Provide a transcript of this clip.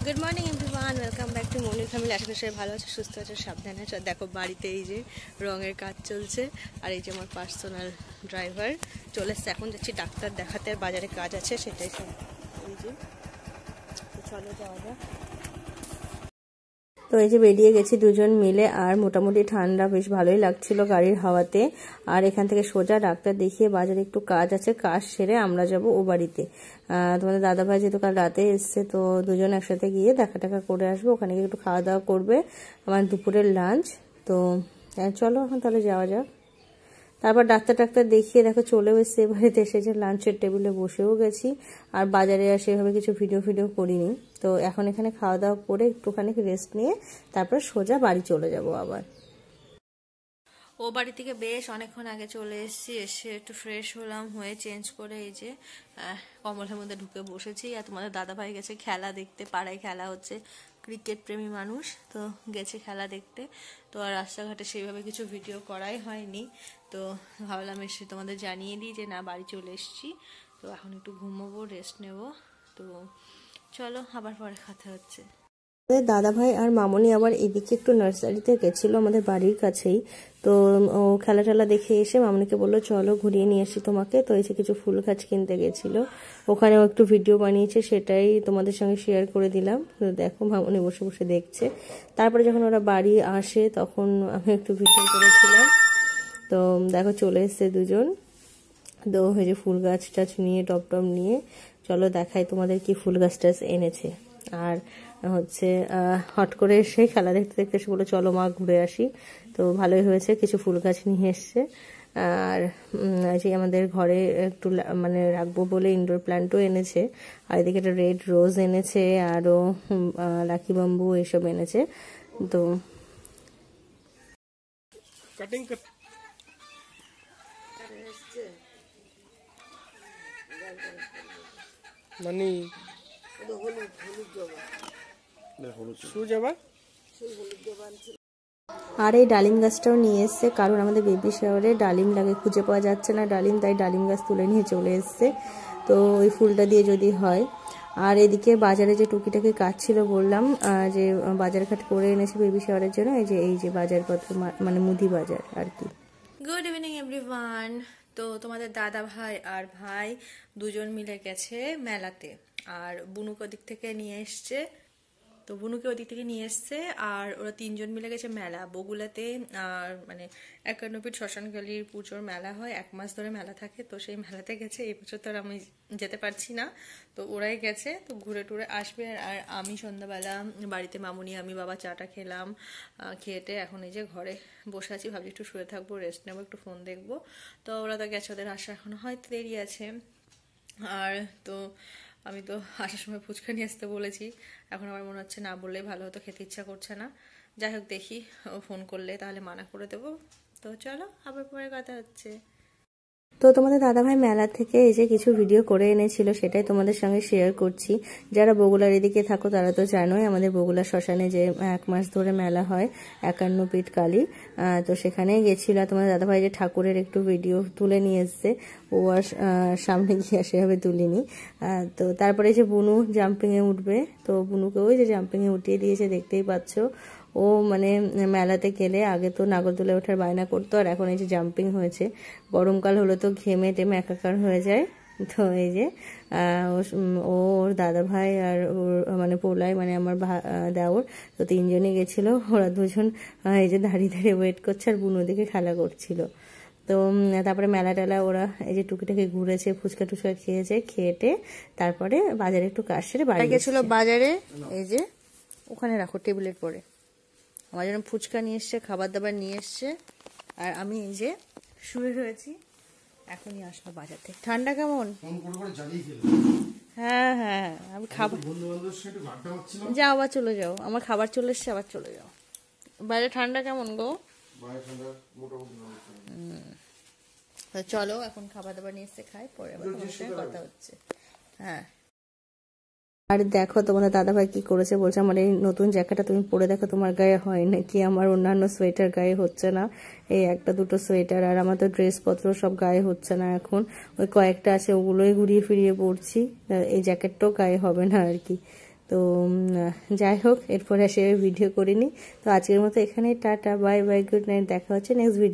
Good morning everyone, welcome back to Monir family. আশা করি সবাই ভালো আছে, সুস্থ আছে, সাবধানে আছে। দেখো বাড়িতে এই যে রঙের কাজ চলছে, আর এই যে আমার পার্সোনাল ড্রাইভার চলে এসছে। এখন যাচ্ছি ডাক্তার দেখাতে, আর বাজারে কাজ আছে সেটাই সব। এই যে চলো যাওয়া যাক। তো এই যে বেরিয়ে গেছি দুজন মিলে, আর মোটামুটি ঠান্ডা বেশ ভালোই লাগছিল গাড়ির হাওয়াতে। আর এখান থেকে সোজা ডাক্তার দেখিয়ে বাজারে একটু কাজ আছে, কাজ সেরে আমরা যাব ও বাড়িতে। তোমাদের দাদাভাই যেহেতু কাল রাতে এসছে, তো দুজন একসাথে গিয়ে দেখা টাকা করে আসবো। ওখানে গিয়ে একটু খাওয়া দাওয়া করবে, আমার দুপুরের লাঞ্চ। তো চলো এখন তাহলে যাওয়া যাক। তারপর ডাক্তার দেখিয়ে দেখো চলেও এসছে, বাড়িতে এসেছে, লাঞ্চের টেবিলে বসেও গেছি। আর বাজারে আর সেভাবে কিছু ভিডিও করিনি। তো এখন এখানে খাওয়া দাওয়া করে একটুখানি রেস্ট নিয়ে তারপর সোজা বাড়ি চলে যাব আবার। ও বাড়ি থেকে বেশ অনেকক্ষণ আগে চলে এসেছি, এসে একটু ফ্রেশ হলাম, হয়ে চেঞ্জ করে এই যে কম্বলের মধ্যে ঢুকে বসেছি। আর তোমাদের দাদাভাই গেছে খেলা দেখতে, পাড়ায় খেলা হচ্ছে, ক্রিকেট প্রেমী মানুষ তো গেছে খেলা দেখতে। তো আর রাস্তাঘাটে সেইভাবে কিছু ভিডিও করাই হয়নি, তো ভাবলাম এসে তোমাদের জানিয়ে দিই যে না বাড়ি চলে এসেছি। তো এখন একটু ঘুমোবো, রেস্ট নেব। তো চলো আবার পরে কথা হচ্ছে। দাদা ভাই আর মামনি আবার এদিকে একটু নার্সারিতে গেছিল আমাদের বাড়ির কাছেই। তো ও খেলা টেলা দেখে এসে মামনিকে বললো চলো ঘুরিয়ে নিয়ে আসি তোমাকে। তো এসে কিছু ফুল গাছ কিনতে গেছিল, ওখানেও একটু ভিডিও বানিয়েছে, সেটাই তোমাদের সঙ্গে শেয়ার করে দিলাম। তো দেখো মামনি বসে বসে দেখছে। তারপরে যখন ওরা বাড়ি আসে তখন আমি একটু ভিডিও করেছিলাম। তো দেখো চলে এসছে দুজন। তো এই যে ফুল গাছ টাছ নিয়ে টপ নিয়ে চলো দেখাই তোমাদের কি ফুল গাছ টাছ এনেছে। আর হচ্ছে হট করে এসে খেলা দেখতে দেখতে এসে বলে চলো মা ঘুরে আসি। তো ভালোই হয়েছে, কিছু ফুল গাছ নিয়ে এসছে। আর যে আমাদের ঘরে একটু মানে রাখবো বলে ইনডোর প্ল্যান্টও এনেছে। আর এদিকে একটা রেড রোজ এনেছে, আরও লাকি বাম্বু এসব এনেছে। তো মানে আর এই ডালিম গাছটাও নিয়ে এসছে, কারণ আমাদের বেবি শাওয়ারে ডালিম লাগে, খুঁজে পাওয়া যাচ্ছে না ডালিম, তাই ডালিম গাছ তুলে নিয়ে চলে এসছে। তো ওই ফুলটা দিয়ে যদি হয়। আর এদিকে বাজারে যে টুকিটাকি কাজ ছিল বললাম, যে বাজার ঘাট করে এনেছে বেবি শাওয়ারের জন্য, এই যে বাজারপত্র, মানে মুদি বাজার আর কি। Good evening everyone. তো তোমাদের দাদা ভাই আর ভাই দুজন মিলে গেছে মেলাতে, আর বুনুকে ওদিক থেকে নিয়ে এসছে। তো বুনুকে ওদিক থেকে নিয়ে এসছে, আর ওরা তিনজন মিলে গেছে মেলা বগুলাতে। আর মানে 51 ফিট শ্মশানকালীর পুজোর মেলা হয়, 1 মাস ধরে মেলা থাকে। তো সেই মেলাতে গেছে, এই বছর তো আর আমি যেতে পারছি না, তো ওরাই গেছে। তো ঘুরে টুরে আসবে। আর আমি সন্ধ্যাবেলা বাড়িতে মামুনি আমি বাবা চাটা খেলাম, খেয়েটে এখন এই যে ঘরে বসে আছি, ভাবছি একটু শুয়ে থাকবো, রেস্ট নেবো, একটু ফোন দেখবো। তো ওরা তো গেছে, ওদের আসা এখনো হয়তো দেরি আছে। আর তো আমি তো আসার সময় ফুচকা নিয়ে আসতে বলেছি, এখন আমার মনে হচ্ছে না বললেই ভালো হতো, খেতে ইচ্ছা করছে না। যাই হোক দেখি, ও ফোন করলে তাহলে মানা করে দেবো। তো চলো আবার পরে কথা হচ্ছে। তো তোমাদের দাদাভাই মেলা থেকে এই যে কিছু ভিডিও করে এনেছিল, সেটাই তোমাদের সঙ্গে শেয়ার করছি। যারা বগুলার এদিকে থাকো তারা তো জানোই, আমাদের বগুলা শ্মশানে যে 1 মাস ধরে মেলা হয় 51 ফিট কালী। তো সেখানেই গেছিল। তোমাদের দাদাভাই যে ঠাকুরের একটু ভিডিও তুলে নিয়ে এসছে, ও আর সামনে গিয়ে সেভাবে তুলিনি। তো তারপরে যে বুনু জাম্পিংয়ে উঠবে, তো বুনুকে ওই যে জাম্পিংয়ে উঠিয়ে দিয়েছে, দেখতেই পাচ্ছ। ও মানে মেলাতে গেলে আগে তো নাগরদোলায় ওঠার বায়না করতো, আর এখন এই যে জাম্পিং হয়েছে। গরমকাল হলে তো ঘেমে টেমে একাকার হয়ে যায়। তো এই যে ওর দাদা ভাই আর ওর মানে পোলাই, মানে আমার দেওর, তো তিনজনই গেছিল। ওরা দুজন এই যে দাঁড়িয়ে ওয়েট করছে, আর বুনো দিকে খেলা করছিল। তো তারপরে মেলা টেলা ওরা এই যে টুকিটাকি ঘুরেছে, ফুচকা টুচকা খেয়েছে, খেয়েটে তারপরে বাজারে একটু কাজ সেরে বাড়ি গেছিল। বাজারে এই যে ওখানে রাখো টেবিলের পরে, আমার জন্য ফুচকা নিয়ে এসছে, খাবার দাবার নিয়ে এসছে। আর আমি এই যে শুয়ে রয়েছি, এখনই আসলো বাজার থেকে। ঠান্ডা কেমন? হ্যাঁ হ্যাঁ, আমি খাবার যাও, আবার চলে যাও, আমার খাবার চলে এসছে, আবার চলে যাও। বাইরে ঠান্ডা কেমন গো? চলো এখন খাবার দাবার নিয়ে এসছে, খাই, পরে আবার তোমার সঙ্গে কথা হচ্ছে। হ্যাঁ। আর দেখো তোমাদের দাদাভাই কি করেছে, বলছে আমার এই নতুন জ্যাকেটটা তুমি পরে দেখো তোমার গায়ে হয় নাকি, আমার অন্যান্য সোয়েটার গায়ে হচ্ছে না, এই একটা দুটো সোয়েটার, আর আমার তো ড্রেসপত্র সব গায়ে হচ্ছে না এখন, ওই কয়েকটা আছে ওগুলোই ঘুরিয়ে ফিরিয়ে পরছি, এই জ্যাকেটটাও গায়ে হবে না আর কি। তো তো যাই হোক, এরপরে সে ভিডিও করিনি। তো আজকের মতো এখানে tata, bye bye, good night, দেখা হচ্ছে নেক্সট ভিডিও।